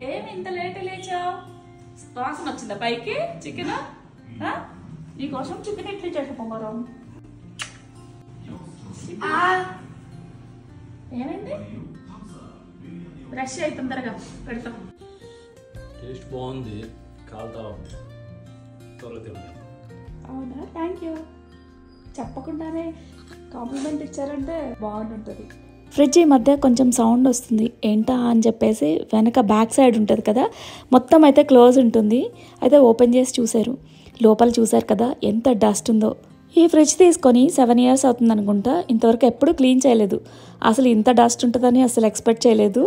ఏమి ఇంత లేట్ లేచావు? వాసన వచ్చిందా పైకి? చికెన్ నీకోసం చికెన్ ఇడ్లీ చేసా పొంగరం. ఏమైంది? బ్రష్ అయి తొందరగా పెడతాం. టేస్ట్ బాగుంది, కాలుతా ఉంది. అవునా? Thank you. చెప్పకుండానే కాంప్లిమెంట్ ఇచ్చారంటే బాగుంటుంది. ఫ్రిడ్జ్ ఈ మధ్య కొంచెం సౌండ్ వస్తుంది, ఏంటా అని చెప్పేసి వెనక బ్యాక్ సైడ్ ఉంటుంది కదా, మొత్తం అయితే క్లోజ్ ఉంటుంది. అయితే ఓపెన్ చేసి చూశారు, లోపల చూశారు కదా ఎంత డస్ట్ ఉందో. ఈ ఫ్రిడ్జ్ తీసుకొని 7 years అవుతుంది అనుకుంటా. ఇంతవరకు ఎప్పుడూ క్లీన్ చేయలేదు. అసలు ఇంత డస్ట్ ఉంటుందని అసలు ఎక్స్పెక్ట్ చేయలేదు.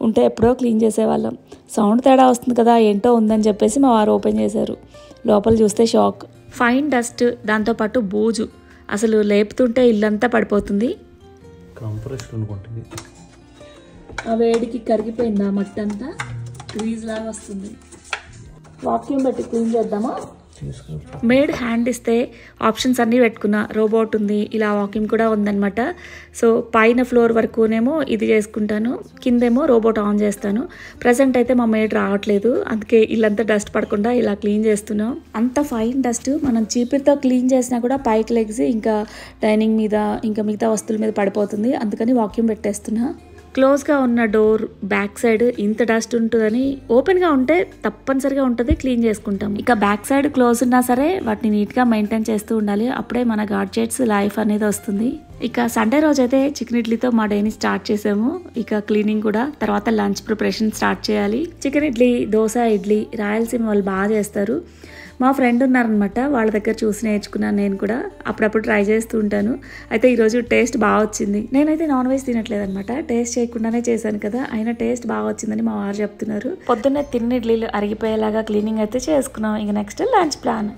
ఉంటే ఎప్పుడో క్లీన్ చేసేవాళ్ళం. సౌండ్ తేడా వస్తుంది కదా, ఏంటో ఉందని చెప్పేసి మా వారు ఓపెన్ చేశారు. లోపల చూస్తే షాక్. ఫైన్ డస్ట్, దాంతోపాటు బూజు, అసలు లేపుతుంటే ఇల్లంతా పడిపోతుంది. కంప్రెషన్ అనుకుంటుంది. ఆ వేడికి కరిగిపోయింది ఆ మట్టి అంతా, గ్రీజ్ లాగా వస్తుంది. వాక్యూమ్ పెట్టి క్లీన్ చేద్దామా? మేడ్ హ్యాండ్ ఇస్తే ఆప్షన్స్ అన్నీ పెట్టుకున్నా. రోబోట్ ఉంది, ఇలా వాక్యూమ్ కూడా ఉందన్నమాట. సో పైన ఫ్లోర్ వరకునేమో ఇది చేసుకుంటాను, కిందేమో రోబోట్ ఆన్ చేస్తాను. ప్రజెంట్ అయితే మా మేడ్ రావట్లేదు, అందుకే ఇల్లంతా డస్ట్ పడకుండా ఇలా క్లీన్ చేస్తున్నాం. అంత ఫైన్ డస్ట్ మనం చీపిరితో క్లీన్ చేసినా కూడా పైకి లెగ్సి ఇంకా డైనింగ్ మీద ఇంకా మిగతా వస్తువుల మీద పడిపోతుంది. అందుకని వాక్యూమ్ పెట్టేస్తున్నా. క్లోజ్గా ఉన్న డోర్ బ్యాక్ సైడ్ ఇంత డస్ట్ ఉంటుందని, ఓపెన్గా ఉంటే తప్పనిసరిగా ఉంటుంది, క్లీన్ చేసుకుంటాం. ఇక బ్యాక్ సైడ్ క్లోజ్ ఉన్నా సరే వాటిని నీట్గా మెయింటైన్ చేస్తూ ఉండాలి, అప్పుడే మన గాడ్జెట్స్ లైఫ్ అనేది వస్తుంది. ఇక సండే రోజు అయితే చికెన్ ఇడ్లీతో మా డేని స్టార్ట్ చేసాము. ఇక క్లీనింగ్ కూడా, తర్వాత లంచ్ ప్రిపరేషన్ స్టార్ట్ చేయాలి. చికెన్ ఇడ్లీ, దోశ ఇడ్లీ రాయలసీమ వాళ్ళు బాగా చేస్తారు. మా ఫ్రెండ్ ఉన్నారనమాట, వాళ్ళ దగ్గర చూసి నేర్చుకున్నాను. నేను కూడా అప్పుడప్పుడు ట్రై చేస్తూ ఉంటాను. అయితే ఈరోజు టేస్ట్ బాగా వచ్చింది. నేనైతే నాన్ వెజ్ తినట్లేదనమాట, టేస్ట్ చేయకుండానే చేశాను కదా, అయినా టేస్ట్ బాగా వచ్చిందని మా వారు చెప్తున్నారు. పొద్దున్నే తిన్న ఇడ్లీలు అరిగిపోయేలాగా క్లీనింగ్ అయితే చేసుకున్నాం. ఇక నెక్స్ట్ లంచ్ ప్లాన్.